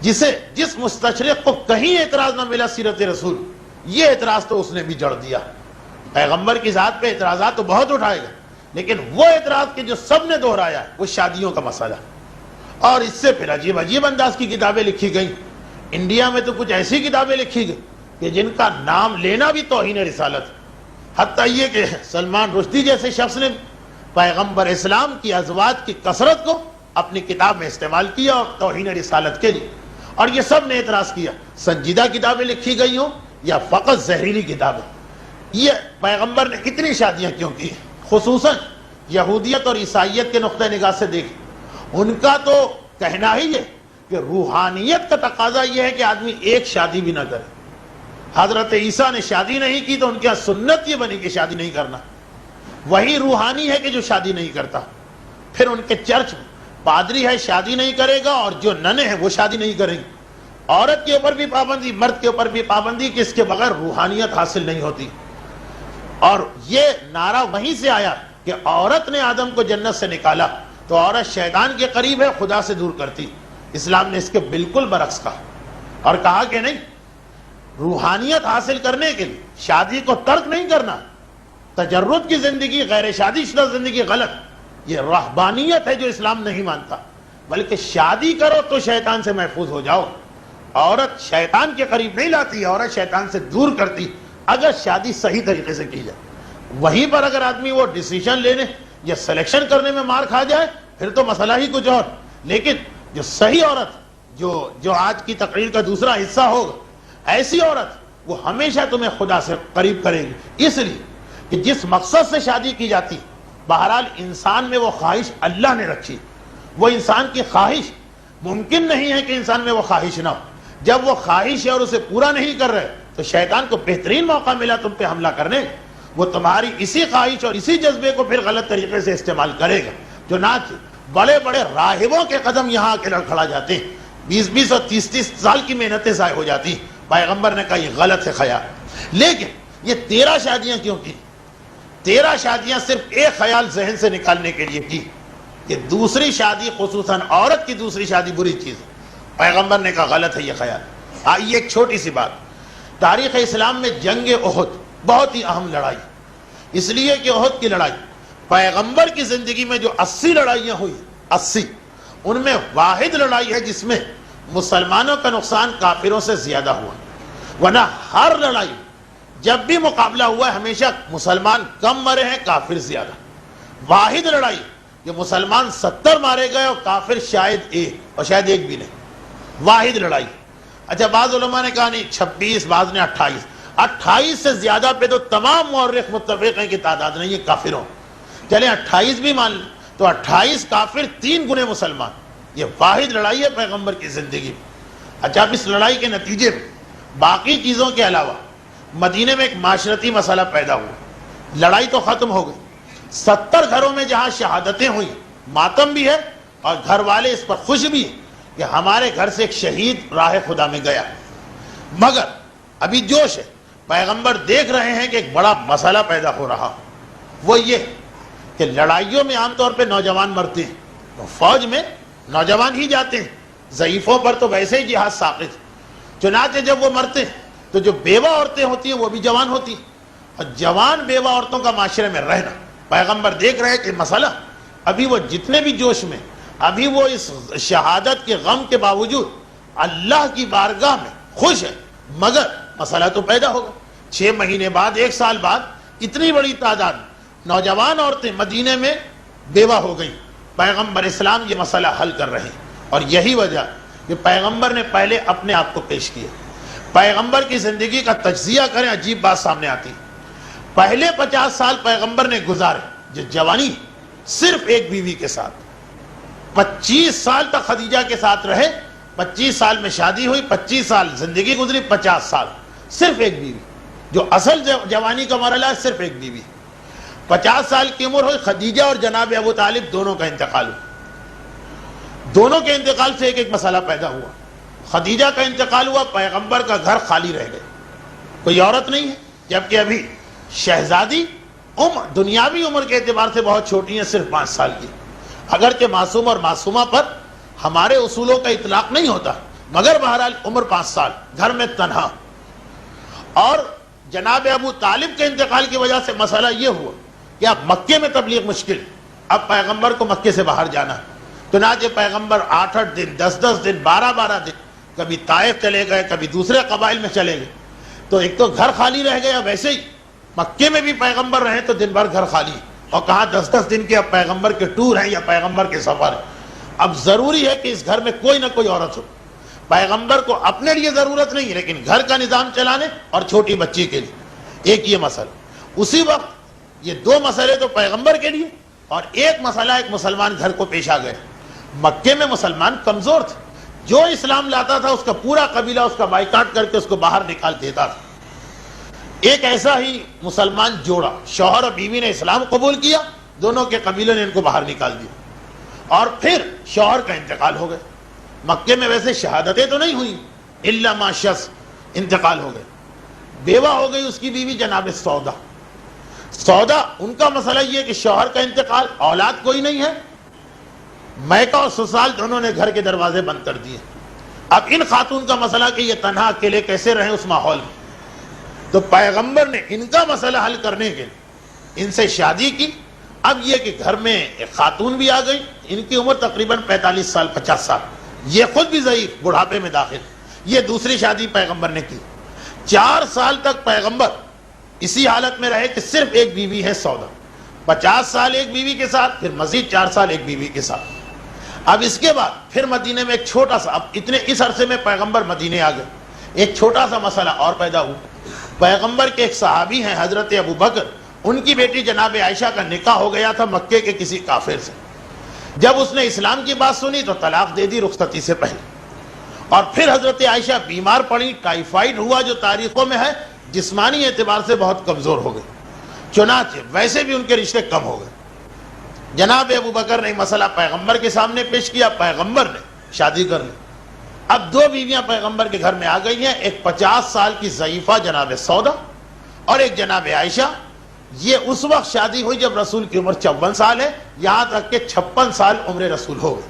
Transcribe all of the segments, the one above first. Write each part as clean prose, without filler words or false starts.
جس مستشرق کو کہیں اعتراض نہ ملا سیرت رسول، یہ اعتراض تو اس نے بھی جڑ دیا۔ پیغمبر کی ذات پہ اعتراضات تو بہت اٹھائے گا، لیکن وہ اعتراض کہ جو سب نے دہرایا ہے وہ شادیوں کا مسئلہ، اور اس سے پھر عجیب عجیب انداز کی کتابیں لکھی گئیں۔ انڈیا میں تو کچھ ایسی کتابیں لکھی گئی کہ جن کا نام لینا بھی توہین رسالت، حتیٰ یہ کہ سلمان رشدی جیسے شخص نے پیغمبر اسلام کی ازواج کی کثرت کو اپنی کتاب میں استعمال کیا اور توہین رسالت کے لیے، اور یہ سب نے اعتراض کیا۔ سنجیدہ کتابیں لکھی گئی ہوں یا فقط زہریلی کتابیں، یہ پیغمبر نے اتنی شادیاں کیوں کی؟ خصوصاً یہودیت اور عیسائیت کے نقطہ نگاہ سے دیکھیں، ان کا تو کہنا ہی ہے کہ روحانیت کا تقاضا یہ ہے کہ آدمی ایک شادی بھی نہ کرے۔ حضرت عیسیٰ نے شادی نہیں کی تو ان کے یہاں سنت یہ بنی کہ شادی نہیں کرنا۔ وہی روحانی ہے کہ جو شادی نہیں کرتا۔ پھر ان کے چرچ میں پادری ہے شادی نہیں کرے گا، اور جو ننے ہیں وہ شادی نہیں کریں گے۔ عورت کے اوپر بھی پابندی، مرد کے اوپر بھی پابندی کہ اس کے بغیر روحانیت حاصل نہیں ہوتی۔ اور یہ نعرہ وہیں سے آیا کہ عورت نے آدم کو جنت سے نکالا تو عورت شیطان کے قریب ہے، خدا سے دور کرتی۔ اسلام نے اس کے بالکل برعکس کہا اور کہا کہ نہیں، روحانیت حاصل کرنے کے لیے شادی کو ترک نہیں کرنا۔ تجرد کی زندگی، غیر شادی شدہ زندگی غلط، یہ رہبانیت ہے جو اسلام نہیں مانتا، بلکہ شادی کرو تو شیطان سے محفوظ ہو جاؤ۔ عورت شیطان کے قریب نہیں لاتی، عورت شیطان سے دور کرتی اگر شادی صحیح طریقے سے کی جائے۔ وہیں پر اگر آدمی وہ ڈیسیژن لینے یا سلیکشن کرنے میں مار کھا جائے پھر تو مسئلہ ہی کچھ اور۔ لیکن جو صحیح عورت، جو آج کی تقریر کا دوسرا حصہ ہوگا، ایسی عورت وہ ہمیشہ تمہیں خدا سے قریب کرے گی، اس لیے کہ جس مقصد سے شادی کی جاتی، بہرحال انسان میں وہ خواہش اللہ نے رکھی۔ وہ انسان کی خواہش، ممکن نہیں ہے کہ انسان میں وہ خواہش نہ ہو۔ جب وہ خواہش ہے اور اسے پورا نہیں کر رہے تو شیطان کو بہترین موقع ملا تم پہ حملہ کرنے، وہ تمہاری اسی خواہش اور اسی جذبے کو پھر غلط طریقے سے استعمال کرے گا۔ چنانچہ بڑے بڑے راہبوں کے قدم یہاں آ کے لڑکھڑا جاتے ہیں، 20 اور 30 سال کی محنتیں ضائع ہو جاتی۔ پیغمبر نے کہا یہ غلط ہے خیال۔ لیکن یہ 13 شادیاں کیوں کی؟ 13 شادیاں صرف ایک خیال ذہن سے نکالنے کے لیے کی کہ دوسری شادی، خصوصاً عورت کی دوسری شادی بری چیز ہے۔ پیغمبر نے کہا غلط ہے یہ خیال۔ آئیے ایک چھوٹی سی بات، تاریخ اسلام میں جنگ احد بہت ہی اہم لڑائی، اس لیے کہ احد کی لڑائی پیغمبر کی زندگی میں جو 80 لڑائیاں ہوئی، 80، ان میں واحد لڑائی ہے جس میں مسلمانوں کا نقصان کافروں سے زیادہ ہوا، ورنہ ہر لڑائی جب بھی مقابلہ ہوا ہے ہمیشہ مسلمان کم مرے ہیں، کافر زیادہ۔ واحد لڑائی کہ مسلمان 70 مارے گئے اور کافر شاید ایک، اور شاید ایک بھی نہیں۔ واحد لڑائی۔ اچھا، بعض علماء نے کہا نہیں 26، بعض نے 28 سے زیادہ پہ تو تمام مورخ متفق ہیں کہ تعداد نہیں ہے کافروں۔ چلیں 28 بھی مان لیں تو 28 کافر 3 گنے مسلمان۔ یہ واحد لڑائی ہے پیغمبر کی زندگی میں۔ اچھا، اب اس لڑائی کے نتیجے میں باقی چیزوں کے علاوہ مدینے میں ایک معاشرتی مسئلہ پیدا ہوا۔ لڑائی تو ختم ہو گئی، 70 گھروں میں جہاں شہادتیں ہوئی، ماتم بھی ہے اور گھر والے اس پر خوش بھی ہیں کہ ہمارے گھر سے ایک شہید راہ خدا میں گیا۔ مگر ابھی جوش ہے، پیغمبر دیکھ رہے ہیں کہ ایک بڑا مسئلہ پیدا ہو رہا، وہ یہ کہ لڑائیوں میں عام طور پہ نوجوان مرتے ہیں، تو فوج میں نوجوان ہی جاتے ہیں، ضعیفوں پر تو ویسے ہی جہاد ساقط۔ چنانچہ جب وہ مرتے ہیں تو جو بیوہ عورتیں ہوتی ہیں وہ بھی جوان ہوتی ہیں، اور جوان بیوہ عورتوں کا معاشرے میں رہنا، پیغمبر دیکھ رہے ہیں کہ مسئلہ ابھی وہ جتنے بھی جوش میں، ابھی وہ اس شہادت کے غم کے باوجود اللہ کی بارگاہ میں خوش ہے، مگر مسئلہ تو پیدا ہوگا۔ 6 مہینے بعد، 1 سال بعد اتنی بڑی تعداد نوجوان عورتیں مدینے میں بیوہ ہو گئیں۔ پیغمبر اسلام یہ مسئلہ حل کر رہے ہیں، اور یہی وجہ کہ پیغمبر نے پہلے اپنے آپ کو پیش کیا۔ پیغمبر کی زندگی کا تجزیہ کریں، عجیب بات سامنے آتی ہے۔ پہلے 50 سال پیغمبر نے گزارے جو جوانی صرف ایک بیوی کے ساتھ، 25 سال تک خدیجہ کے ساتھ رہے، 25 سال میں شادی ہوئی، 25 سال زندگی گزری، 50 سال صرف ایک بیوی۔ جو اصل جوانی کا مرحلہ ہے صرف ایک بیوی۔ 50 سال کی عمر ہوئی، خدیجہ اور جناب ابو طالب دونوں کا انتقال ہوا۔ دونوں کے انتقال سے ایک مسئلہ پیدا ہوا۔ خدیجہ کا انتقال ہوا، پیغمبر کا گھر خالی رہ گئے، کوئی عورت نہیں ہے، جبکہ ابھی شہزادی دنیاوی عمر کے اعتبار سے بہت چھوٹی ہیں، صرف 5 سال کی۔ اگرچہ معصوم اور معصومہ پر ہمارے اصولوں کا اطلاق نہیں ہوتا، مگر بہرحال عمر 5 سال، گھر میں تنہا. اور جناب ابو طالب کے انتقال کی وجہ سے مسئلہ یہ ہوا کہ اب مکے میں تبلیغ مشکل، اب پیغمبر کو مکے سے باہر جانا. چنانچہ پیغمبر 8 دن 10 دن 12 دن کبھی طائف چلے گئے، کبھی دوسرے قبائل میں چلے گئے. تو ایک تو گھر خالی رہ گیا، ویسے ہی مکے میں بھی پیغمبر رہے تو دن بھر گھر خالی، اور کہاں 10 دن کے اب پیغمبر کے ٹور ہیں یا پیغمبر کے سفر ہیں. اب ضروری ہے کہ اس گھر میں کوئی نہ کوئی عورت ہو. پیغمبر کو اپنے لیے ضرورت نہیں ہے، لیکن گھر کا نظام چلانے اور چھوٹی بچی کے لیے ایک یہ مسئلہ. اسی وقت یہ 2 مسئلے تو پیغمبر کے لیے، اور ایک مسئلہ ایک مسلمان گھر کو پیش آ گئے. مکے میں مسلمان کمزور تھے، جو اسلام لاتا تھا اس کا پورا قبیلہ اس کا بائیکاٹ کر کے اس کو باہر نکال دیتا تھا. ایک ایسا ہی مسلمان جوڑا، شوہر اور بیوی نے اسلام قبول کیا، دونوں کے قبیلے نے ان کو باہر نکال دیا. اور پھر شوہر کا انتقال ہو گیا. مکے میں ویسے شہادتیں تو نہیں ہوئی، الا ما شخص انتقال ہو گئے. بیوہ ہو گئی اس کی بیوی جناب سودا. ان کا مسئلہ یہ کہ شوہر کا انتقال، اولاد کوئی نہیں ہے، میکہ اور سسرال دونوں نے گھر کے دروازے بند کر دیے. اب ان خاتون کا مسئلہ کہ یہ تنہا اکیلے کیسے رہیں اس ماحول میں. تو پیغمبر نے ان کا مسئلہ حل کرنے کے لیے ان سے شادی کی. اب یہ کہ گھر میں ایک خاتون بھی آ گئی، ان کی عمر تقریباً 45 سال 50 سال، یہ خود بھی ضعیف، بڑھاپے میں داخل. یہ دوسری شادی پیغمبر نے کی. 4 سال تک پیغمبر اسی حالت میں رہے کہ صرف ایک بیوی ہے سودا. 50 سال ایک بیوی کے ساتھ، پھر مزید 4 سال ایک بیوی کے ساتھ. اب اس کے بعد پھر مدینے میں ایک چھوٹا سا، اب اس عرصے میں پیغمبر مدینے آ گئے. ایک چھوٹا سا مسئلہ اور پیدا ہوا. پیغمبر کے ایک صحابی ہیں حضرت ابو بکر، ان کی بیٹی جناب عائشہ کا نکاح ہو گیا تھا مکے کے کسی کافر سے. جب اس نے اسلام کی بات سنی تو طلاق دے دی رخصتی سے پہلے. اور پھر حضرت عائشہ بیمار پڑی، ٹائیفائڈ ہوا جو تاریخوں میں ہے، جسمانی اعتبار سے بہت کمزور ہو گئی. چنانچہ ویسے بھی ان کے رشتے کم ہو گئے. جناب ابو بکر نے مسئلہ پیغمبر کے سامنے پیش کیا، پیغمبر نے شادی کر لی. اب 2 بیویاں پیغمبر کے گھر میں آ گئی ہیں، ایک 50 سال کی ضعیفہ جناب سودا اور ایک جناب عائشہ. یہ اس وقت شادی ہوئی جب رسول کی عمر 54 سال ہے، یہاں تک کہ 56 سال عمر رسول ہو گئی.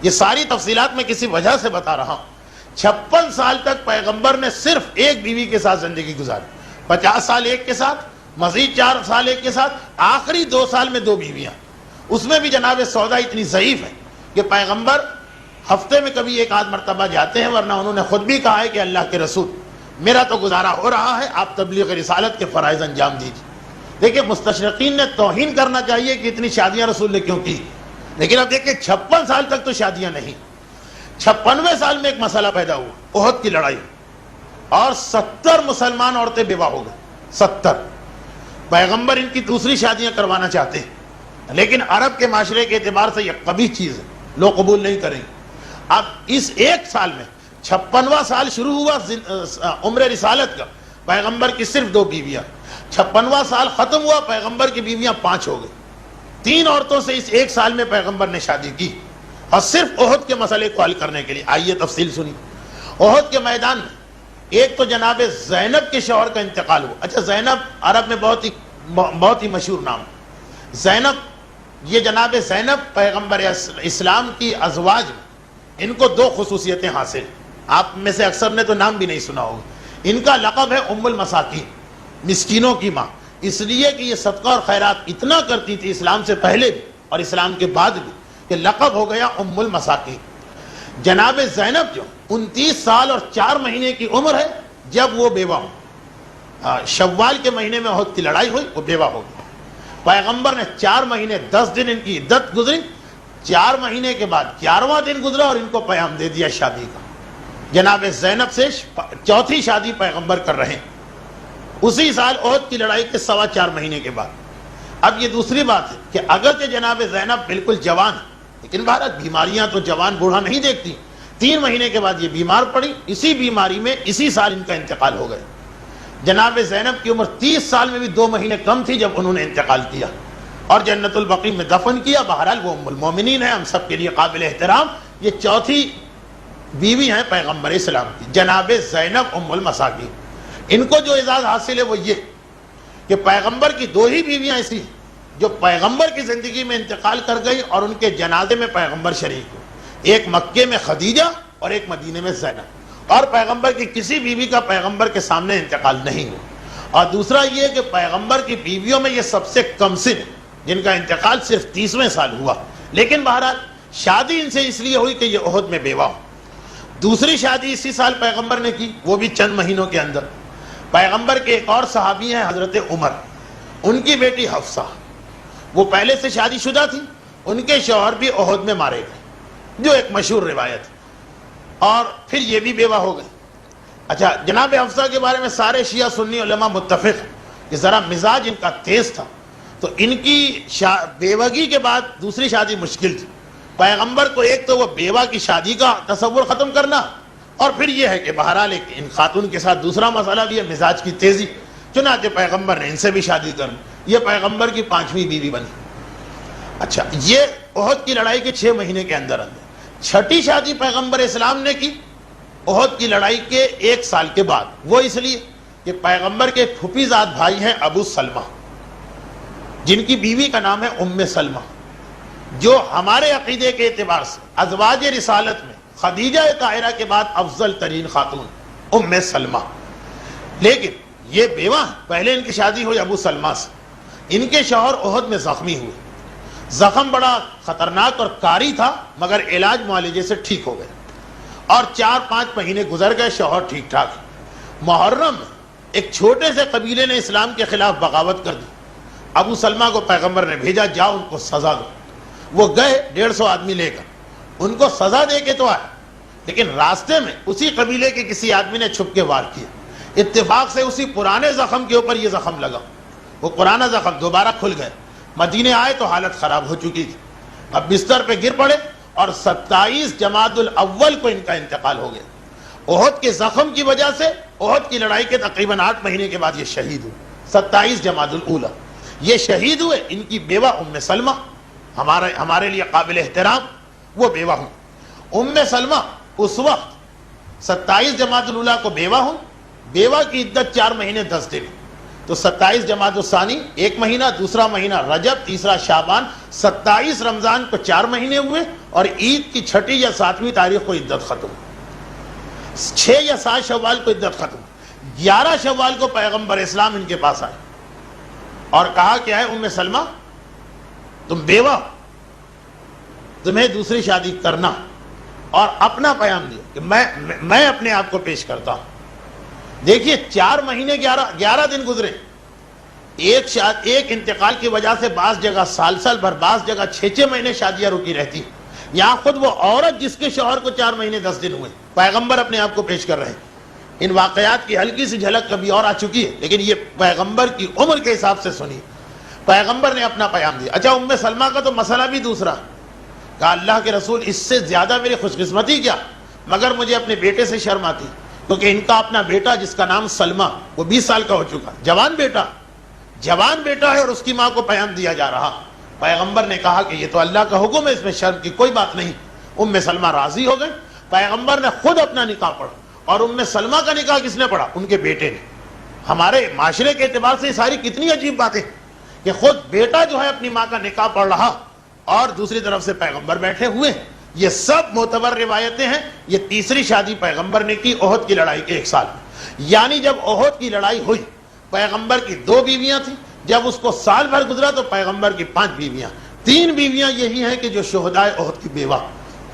یہ ساری تفصیلات میں کسی وجہ سے بتا رہا ہوں. 56 سال تک پیغمبر نے صرف ایک بیوی کے ساتھ زندگی گزاری، 50 سال ایک کے ساتھ، مزید 4 سال ایک کے ساتھ، آخری 2 سال میں 2 بیویاں. اس میں بھی جناب سودا اتنی ضعیف ہے کہ پیغمبر ہفتے میں کبھی 1 آدھ مرتبہ جاتے ہیں، ورنہ انہوں نے خود بھی کہا ہے کہ اللہ کے رسول میرا تو گزارا ہو رہا ہے، آپ تبلیغ رسالت کے فرائض انجام دیجیے. دیکھیں مستشرقین نے توہین کرنا چاہیے کہ اتنی شادیاں رسول نے کیوں کی، لیکن اب دیکھیں 56 سال تک تو شادیاں نہیں. 56ویں سال میں ایک مسئلہ پیدا ہوا، احد کی لڑائی، اور 70 مسلمان عورتیں بیوہ ہو گئے. 70. پیغمبر ان کی دوسری شادیاں کروانا چاہتے ہیں، لیکن عرب کے معاشرے کے اعتبار سے یہ قبیح چیز ہے، لوگ قبول نہیں کریں گے. اب اس ایک سال میں 56واں سال شروع ہوا عمر رسالت کا، پیغمبر کی صرف 2 بیویاں. 56واں سال ختم ہوا، پیغمبر کی بیویاں 5 ہو گئی. 3 عورتوں سے اس ایک سال میں پیغمبر نے شادی کی، اور صرف احد کے مسئلے کو حل کرنے کے لیے. آئیے تفصیل سنی. احد کے میدان میں ایک تو جناب زینب کے شوہر کا انتقال ہوا. اچھا، زینب عرب میں بہت ہی مشہور نام. زینب، یہ جناب زینب پیغمبر اسلام کی ازواج میں ان کو 2 خصوصیتیں حاصل. آپ میں سے اکثر نے تو نام بھی نہیں سنا ہوگا. ان کا لقب ہے ام المساکین، مسکینوں کی ماں. اس لیے کہ یہ صدقہ اور خیرات اتنا کرتی تھی اسلام سے پہلے بھی اور اسلام کے بعد بھی، کہ لقب ہو گیا ام المساکین. جناب زینب جو 29 سال اور 4 مہینے کی عمر ہے جب وہ بیوہ ہو. شوال کے مہینے میں احد کی لڑائی ہوئی، وہ بیوہ ہو گئی. پیغمبر نے 4 مہینے 10 دن ان کی عدت گزری. 4 مہینے کے بعد 11واں دن گزرا اور ان کو پیام دے دیا شادی کا. جناب زینب سے 4تھی شادی پیغمبر کر رہے ہیں اسی سال احد کی لڑائی کے 4.25 مہینے کے بعد. اب یہ دوسری بات ہے کہ اگرچہ جناب زینب بالکل جوان ہے، لیکن بھارت بیماریاں تو جوان بوڑھا نہیں دیکھتی. 3 مہینے کے بعد یہ بیمار پڑی. اسی بیماری میں اسی سال ان کا انتقال ہو گیا. جناب زینب کی عمر 30 سال میں بھی 2 مہینے کم تھی جب انہوں نے انتقال کیا، اور جنت البقیع میں دفن کیا. بہرحال وہ ام المومنین ہیں، ہم سب کے لیے قابل احترام. یہ 4تھی بیوی ہیں پیغمبر اسلام کی، جناب زینب ام المساکین. ان کو جو اعزاز حاصل ہے وہ یہ کہ پیغمبر کی 2 ہی بیویاں ایسی ہیں جو پیغمبر کی زندگی میں انتقال کر گئی اور ان کے جنازے میں پیغمبر شریک ہوئے. ایک مکے میں خدیجہ اور ایک مدینے میں زینب، اور پیغمبر کی کسی بیوی کا پیغمبر کے سامنے انتقال نہیں ہوا۔ اور دوسرا یہ کہ پیغمبر کی بیویوں میں یہ سب سے کم سن ہے جن کا انتقال صرف 30ویں سال ہوا، لیکن بہرحال شادی ان سے اس لیے ہوئی کہ یہ احد میں بیوہ ہو۔ دوسری شادی اسی سال پیغمبر نے کی، وہ بھی چند مہینوں کے اندر۔ پیغمبر کے ایک اور صحابی ہیں حضرت عمر، ان کی بیٹی حفصہ، وہ پہلے سے شادی شدہ تھی، ان کے شوہر بھی احد میں مارے گئے، جو ایک مشہور روایت ہے، اور پھر یہ بھی بیوہ ہو گئے۔ اچھا، جناب حفصہ کے بارے میں سارے شیعہ سنی علماء متفق ہیں کہ ذرا مزاج ان کا تیز تھا، تو ان کی بیوگی کے بعد دوسری شادی مشکل تھی۔ پیغمبر کو ایک تو وہ بیوہ کی شادی کا تصور ختم کرنا، اور پھر یہ ہے کہ بہرحال ایک ان خاتون کے ساتھ دوسرا مسئلہ بھی ہے، مزاج کی تیزی، چنانچہ پیغمبر نے ان سے بھی شادی کر لی، یہ پیغمبر کی 5ویں بیوی بنی۔ اچھا، یہ احد کی لڑائی کے 6 مہینے کے اندر اندر۔ چھٹی شادی پیغمبر اسلام نے کی احد کی لڑائی کے 1 سال کے بعد، وہ اس لیے کہ پیغمبر کے پھوپھی زاد بھائی ہیں ابو سلمہ، جن کی بیوی کا نام ہے ام سلمہ، جو ہمارے عقیدے کے اعتبار سے ازواج رسالت میں خدیجہ طاہرہ کے بعد افضل ترین خاتون ام سلمہ، لیکن یہ بیوہ، پہلے ان کی شادی ہوئی ابو سلمہ سے، ان کے شوہر احد میں زخمی ہوئے، زخم بڑا خطرناک اور کاری تھا، مگر علاج معالجے سے ٹھیک ہو گئے، اور 4-5 مہینے گزر گئے، شوہر ٹھیک ٹھاک۔ محرم میں ایک چھوٹے سے قبیلے نے اسلام کے خلاف بغاوت کر دی، ابو سلمہ کو پیغمبر نے بھیجا، جاؤ ان کو سزا دو۔ وہ گئے 150 آدمی لے کر، ان کو سزا دے کے تو آئے، لیکن راستے میں اسی قبیلے کے کسی آدمی نے چھپ کے وار کیا، اتفاق سے اسی پرانے زخم کے اوپر یہ زخم لگا، وہ پرانا زخم دوبارہ کھل گئے۔ مدینے آئے تو حالت خراب ہو چکی تھی، اب بستر پہ گر پڑے، اور 27 جمادی الاول کو ان کا انتقال ہو گیا۔ احد کے زخم کی وجہ سے احد کی لڑائی کے تقریباً 8 مہینے کے بعد یہ شہید ہوئے، 27 جمادی الاولی یہ شہید ہوئے۔ ان کی بیوہ ام سلمہ ہمارے لیے قابل احترام، وہ بیوہ ہوں۔ ام سلمہ اس وقت 27 جمادی الاولی کو بیوہ ہوں، بیوہ کی عدت 4 مہینے 10 دن، تو 27 جمادی الثانی 1 مہینہ، دوسرا مہینہ رجب، تیسرا شعبان، 27 رمضان کو 4 مہینے ہوئے، اور عید کی 6 یا 7ویں تاریخ کو عدت ختم، 6 یا 7 شوال کو عدت ختم، 11 شوال کو پیغمبر اسلام ان کے پاس آئے اور کہا کہ اے ام سلمہ، تم بیوہ، تمہیں دوسری شادی کرنا، اور اپنا پیام دیا کہ میں اپنے آپ کو پیش کرتا ہوں۔ دیکھیے 4 مہینے 11 دن گزرے، ایک انتقال کی وجہ سے بعض جگہ سال بھر، بعض جگہ 6 مہینے شادیاں رکی رہتی، یہاں خود وہ عورت جس کے شوہر کو 4 مہینے 10 دن ہوئے، پیغمبر اپنے آپ کو پیش کر رہے ہیں۔ ان واقعات کی ہلکی سی جھلک کبھی اور آ چکی ہے، لیکن یہ پیغمبر کی عمر کے حساب سے سنی، پیغمبر نے اپنا پیام دیا۔ اچھا، ام سلمہ کا تو مسئلہ بھی دوسرا، کہا اللہ کے رسول، اس سے زیادہ میری خوش قسمتی کیا، مگر مجھے اپنے بیٹے سے شرم آتی، کیونکہ ان کا اپنا بیٹا جس کا نام سلمہ، وہ 20 سال کا ہو چکا، جوان بیٹا ہے، اور اس کی ماں کو پیام دیا جا رہا۔ پیغمبر نے کہا کہ یہ تو اللہ کا حکم ہے، اس میں شرم کی کوئی بات نہیں۔ ام سلمہ راضی ہو گئے، پیغمبر نے خود اپنا نکاح پڑھا، اور ام سلمہ کا نکاح کس نے پڑھا؟ ان کے بیٹے نے۔ ہمارے معاشرے کے اعتبار سے یہ ساری کتنی عجیب باتیں کہ خود بیٹا جو ہے اپنی ماں کا نکاح پڑھ رہا، اور دوسری طرف سے پیغمبر بیٹھے ہوئے۔ یہ سب معتبر روایتیں ہیں۔ یہ تیسری شادی پیغمبر نے کی احد کی لڑائی کے 1 سال، یعنی جب احد کی لڑائی ہوئی، پیغمبر کی 2 بیویاں تھیں، جب اس کو سال بھر گزرا تو پیغمبر کی 5 بیویاں، 3 بیویاں یہی ہیں کہ جو شہدائے احد کی بیوہ۔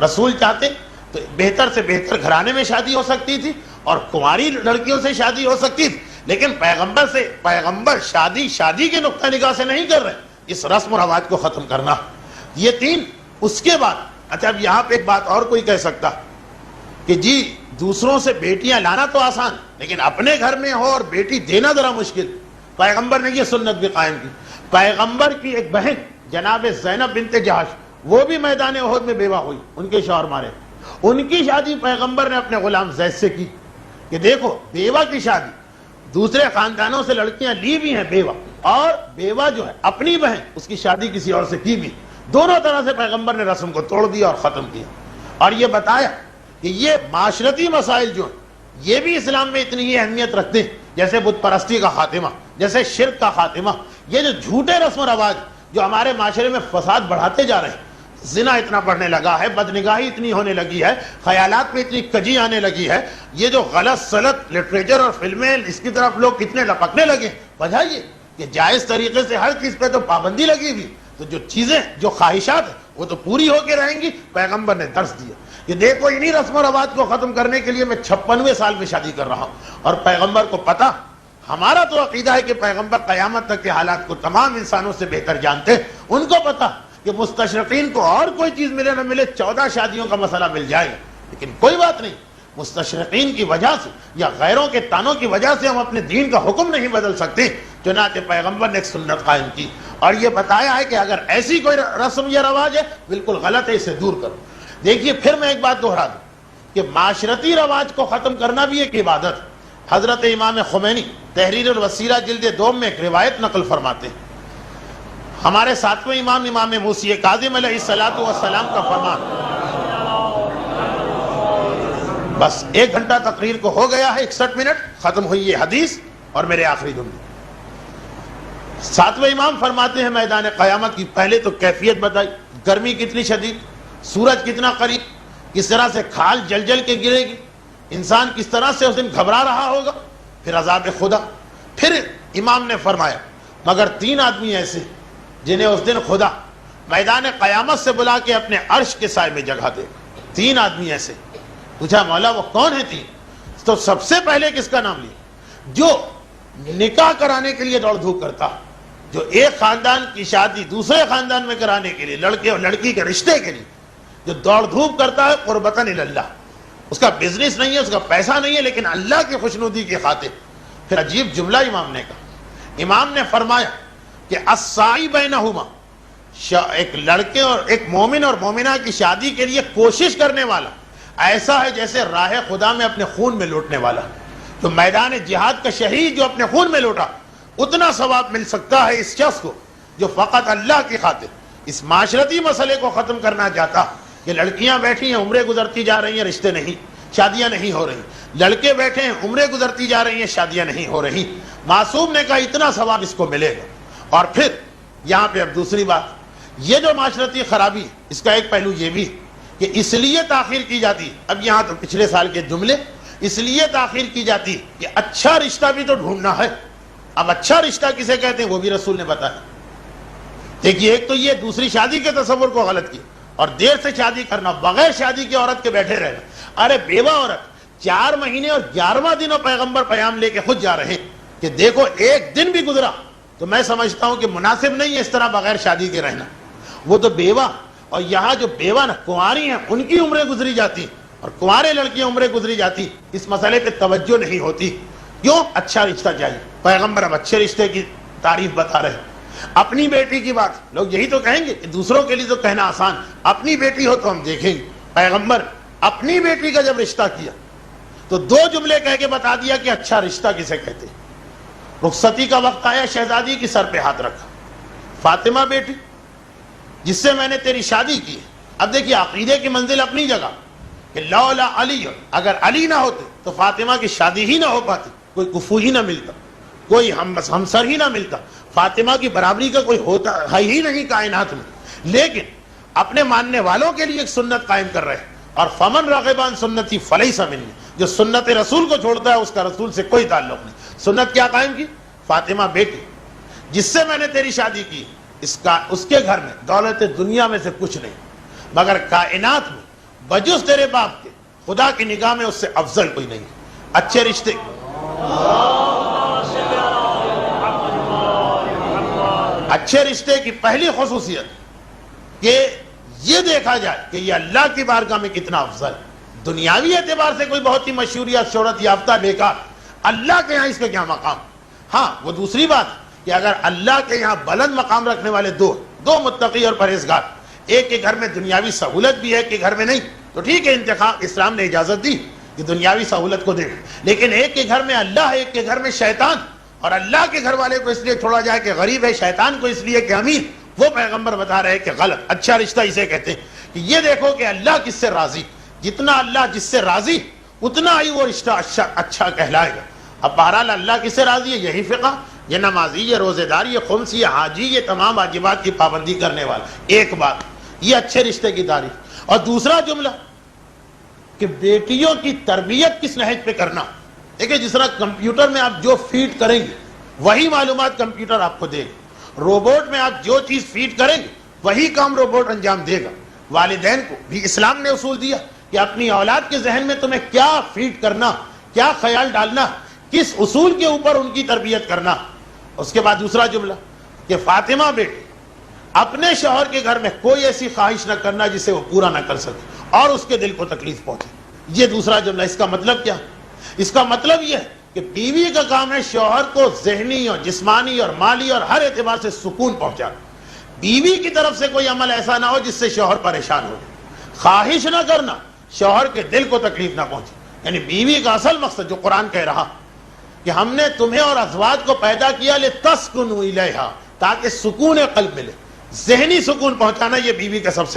رسول چاہتے تو بہتر سے بہتر گھرانے میں شادی ہو سکتی تھی، اور کنواری لڑکیوں سے شادی ہو سکتی تھی، لیکن پیغمبر شادی کے نقطہ نگاہ سے نہیں کر رہے، اس رسم و رواج کو ختم کرنا۔ یہ 3۔ اس کے بعد اچھا، اب یہاں پہ ایک بات اور کوئی کہہ سکتا کہ جی دوسروں سے بیٹیاں لانا تو آسان، لیکن اپنے گھر میں ہو اور بیٹی دینا ذرا مشکل۔ پیغمبر نے یہ سنت بھی قائم کی۔ پیغمبر کی ایک بہن جناب زینب بنت جہش، وہ بھی میدان احد میں بیوہ ہوئی، ان کے شوہر مارے، ان کی شادی پیغمبر نے اپنے غلام زید سے کی کہ دیکھو بیوہ کی شادی، دوسرے خاندانوں سے لڑکیاں لی بھی ہیں بیوہ، اور بیوہ جو ہے اپنی بہن، اس کی شادی کسی اور سے کی بھی، دونوں طرح سے پیغمبر نے رسم کو توڑ دیا اور ختم کیا، اور یہ بتایا کہ یہ معاشرتی مسائل جو ہیں یہ بھی اسلام میں اتنی ہی اہمیت رکھتے ہیں، جیسے بت پرستی کا خاتمہ، جیسے شرک کا خاتمہ۔ یہ جو جھوٹے رسم و رواج جو ہمارے معاشرے میں فساد بڑھاتے جا رہے ہیں، زنا اتنا بڑھنے لگا ہے، بدنگاہی اتنی ہونے لگی ہے، خیالات میں اتنی کجی آنے لگی ہے، یہ جو غلط سلط لٹریچر اور فلمیں اس کی طرف لوگ کتنے لپکنے لگے، وجہ یہ کہ جائز طریقے سے ہر چیز پہ تو پابندی لگی ہوئی، تو جو چیزیں جو خواہشات ہیں وہ تو پوری ہو کے رہیں گی۔ پیغمبر نے درس دیا کہ دیکھو انہی رسم و رواج کو ختم کرنے کے لیے میں 56ویں سال میں شادی کر رہا ہوں، اور پیغمبر کو پتا، ہمارا تو عقیدہ ہے کہ پیغمبر قیامت تک کے حالات کو تمام انسانوں سے بہتر جانتے ہیں، ان کو پتا کہ مستشرقین کو اور کوئی چیز ملے نہ ملے 14 شادیوں کا مسئلہ مل جائے گا، لیکن کوئی بات نہیں، مستشرقین کی وجہ سے یا غیروں کے تانوں کی وجہ سے ہم اپنے دین کا حکم نہیں بدل سکتے۔ چنانچہ پیغمبر نے ایک سنت قائم کی اور یہ بتایا ہے کہ اگر ایسی کوئی رسم یا رواج ہے بالکل غلط ہے، اسے دور کرو۔ دیکھیے پھر میں ایک بات دہرا دوں کہ معاشرتی رواج کو ختم کرنا بھی ایک عبادت۔ حضرت امام خمینی تحریر الوسیلہ جلد 2 میں ایک روایت نقل فرماتے ہیں، ہمارے 7ویں امام امام موسی کاظم علیہ السلام کا فرمان، بس 1 گھنٹہ تقریر کو ہو گیا ہے، 61 منٹ ختم ہوئی یہ حدیث اور میرے آخری جملے۔ 7ویں امام فرماتے ہیں میدان قیامت کی پہلے تو کیفیت بتائی، گرمی کتنی شدید، سورج کتنا قریب، کس طرح سے کھال جل جل کے گرے گی، انسان کس طرح سے اس دن گھبرا رہا ہوگا، پھر عذاب خدا۔ پھر امام نے فرمایا مگر 3 آدمی ایسے جنہیں اس دن خدا میدان قیامت سے بلا کے اپنے عرش کے سائے میں جگہ دے گا۔ 3 آدمی ایسے۔ پوچھا مولا وہ کون ہیں 3؟ تو سب سے پہلے کس کا نام لیا؟ جو نکاح کرانے کے لیے دوڑ دھوپ کرتا، جو ایک خاندان کی شادی دوسرے خاندان میں کرانے کے لیے، لڑکے اور لڑکی کے رشتے کے لیے جو دوڑ دھوپ کرتا ہے قربتاً اللہ، اس کا بزنس نہیں ہے، اس کا پیسہ نہیں ہے، لیکن اللہ کی خوشنودی کی خاطر۔ پھر عجیب جملہ امام نے کہا، امام نے فرمایا کہ السعی بینہما، ایک لڑکے اور ایک مومن اور مومنہ کی شادی کے لیے کوشش کرنے والا ایسا ہے جیسے راہ خدا میں اپنے خون میں لوٹنے والا۔ جو میدان جہاد کا شہید جو اپنے خون میں لوٹا، اتنا ثواب مل سکتا ہے اس شخص کو جو فقط اللہ کی خاطر اس معاشرتی مسئلے کو ختم کرنا چاہتا کہ لڑکیاں بیٹھی ہیں عمریں گزرتی جا رہی ہیں، رشتے نہیں، شادیاں نہیں ہو رہی، لڑکے بیٹھے ہیں عمریں گزرتی جا رہی ہیں، شادیاں نہیں ہو رہی۔ معصوم نے کہا اتنا ثواب اس کو ملے گا۔ اور پھر یہاں پہ اب دوسری بات، یہ جو معاشرتی خرابی، اس کا ایک پہلو یہ بھی کہ اس لیے تاخیر کی جاتی، اب یہاں تو پچھلے سال کے جملے، اس لیے تاخیر کی جاتی کہ اچھا رشتہ بھی تو ڈھونڈنا ہے۔ اب اچھا رشتہ کسے کہتے ہیں وہ بھی رسول نے بتایا۔ دیکھیے ایک تو یہ دوسری شادی کے تصور کو غلط کیا، اور دیر سے شادی کرنا، بغیر شادی کی عورت کے بیٹھے رہنا۔ ارے بیوہ عورت 4 مہینے اور 11واں دن پیغمبر پیام لے کے خود جا رہے ہیں کہ دیکھو ایک دن بھی گزرا تو میں سمجھتا ہوں کہ مناسب نہیں ہے اس طرح بغیر شادی کے رہنا۔ وہ تو بیوہ، اور یہاں جو بیوہ نہ کنواری ہیں ان کی عمریں گزری جاتی اور کنوارے لڑکیاں عمریں گزری جاتی، اس مسئلے پہ توجہ نہیں ہوتی۔ کیوں؟ اچھا رشتہ چاہیے۔ پیغمبر اب اچھے رشتے کی تعریف بتا رہے ہیں۔ اپنی بیٹی کی بات لوگ یہی تو کہیں گے کہ دوسروں کے لیے تو کہنا آسان، اپنی بیٹی ہو تو ہم دیکھیں گے۔ پیغمبر اپنی بیٹی کا جب رشتہ کیا تو 2 جملے کہہ کے بتا دیا کہ اچھا رشتہ کسے کہتے ہیں۔ رخصتی کا وقت آیا، شہزادی کی سر پہ ہاتھ رکھا، فاطمہ بیٹی جس سے میں نے تیری شادی کی۔ اب دیکھیے عقیدے کی منزل اپنی جگہ کہ لولا علی، اگر علی نہ ہوتے تو فاطمہ کی شادی ہی نہ ہو پاتی، کوئی کفو ہی نہ ملتا، کوئی ہمسر ہی نہ ملتا، فاطمہ کی برابری کا کوئی ہوتا ہے ہی نہیں کائنات میں۔ لیکن اپنے ماننے والوں کے لیے ایک سنت قائم کر رہے ہیں، اور فمن رغب عن سنتی فلیس منی، جو سنت رسول کو چھوڑتا ہے اس کا رسول سے کوئی تعلق نہیں۔ سنت کیا قائم کی؟ فاطمہ بیٹی جس سے میں نے تیری شادی کی، اس کے گھر میں دولت دنیا میں سے کچھ نہیں، مگر کائنات میں بجز تیرے باپ کے خدا کی نگاہ میں اس سے افضل کوئی نہیں۔ اچھے رشتے، اچھے رشتے کی پہلی خصوصیت کہ یہ دیکھا جائے کہ یہ اللہ کی بارگاہ میں کتنا افضل ہے۔ دنیاوی اعتبار سے کوئی بہت ہی مشہور یا شہرت یافتہ بیکار، اللہ کے یہاں اس کا کیا مقام؟ ہاں وہ دوسری بات کہ اگر اللہ کے یہاں بلند مقام رکھنے والے دو متقی اور پرہیزگار، ایک کے گھر میں دنیاوی سہولت بھی ہے، ایک کے گھر میں نہیں، تو ٹھیک ہے، انتخاب اسلام نے اجازت دی کہ دنیاوی سہولت کو دے، لیکن ایک کے گھر میں اللہ ہے، ایک کے گھر میں شیطان، اور اللہ کے گھر والے کو اس لیے چھوڑا جائے کہ غریب ہے، شیطان کو اس لیے کہ امیر، وہ پیغمبر بتا رہے ہیں کہ غلط۔ اچھا رشتہ اسے کہتے ہیں کہ یہ دیکھو کہ اللہ کس سے راضی، جتنا اللہ جس سے راضی اتنا ہی وہ رشتہ اچھا کہلائے گا۔ اب بہرحال اللہ کس سے راضی ہے؟ یہی فقہ، یہ نمازی، یہ روزے دار، یہ خمسی، یہ حاجی، یہ تمام واجبات کی پابندی کرنے والا۔ ایک بات یہ اچھے رشتے کی تعریف. اور دوسرا جملہ کہ بیٹیوں کی تربیت کس نہج پہ کرنا. دیکھیں جس طرح کمپیوٹر میں آپ جو فیڈ کریں گے وہی معلومات کمپیوٹر آپ کو دے گا. روبوٹ میں آپ جو چیز فیڈ کریں گے وہی کام روبوٹ انجام دے گا. والدین کو بھی اسلام نے اصول دیا کہ اپنی اولاد کے ذہن میں تمہیں کیا فیڈ کرنا, کیا خیال ڈالنا, کس اصول کے اوپر ان کی تربیت کرنا. اس کے بعد دوسرا جملہ کہ فاطمہ بیٹی اپنے شوہر کے گھر میں کوئی ایسی خواہش نہ کرنا جسے وہ پورا نہ کر سکے اور اس کے دل کو تکلیف پہنچے. یہ دوسرا جملہ. اس کا مطلب کیا؟ اس کا مطلب یہ ہے کہ بیوی کا کام ہے شوہر کو ذہنی اور جسمانی اور مالی اور ہر اعتبار سے سکون پہنچانا. بیوی کی طرف سے کوئی عمل ایسا نہ ہو جس سے شوہر پریشان ہو جائے. خواہش نہ کرنا شوہر کے دل کو تکلیف نہ پہنچے. یعنی بیوی کا اصل مقصد جو قرآن کہہ رہا کہ ہم نے تمہیں اور ازواج کو پیدا کیا لتسکنوا الیہا, تاکہ سکون قلب ملے, ذہنی سکون پہنچانا, یہ بیوی کا سب سے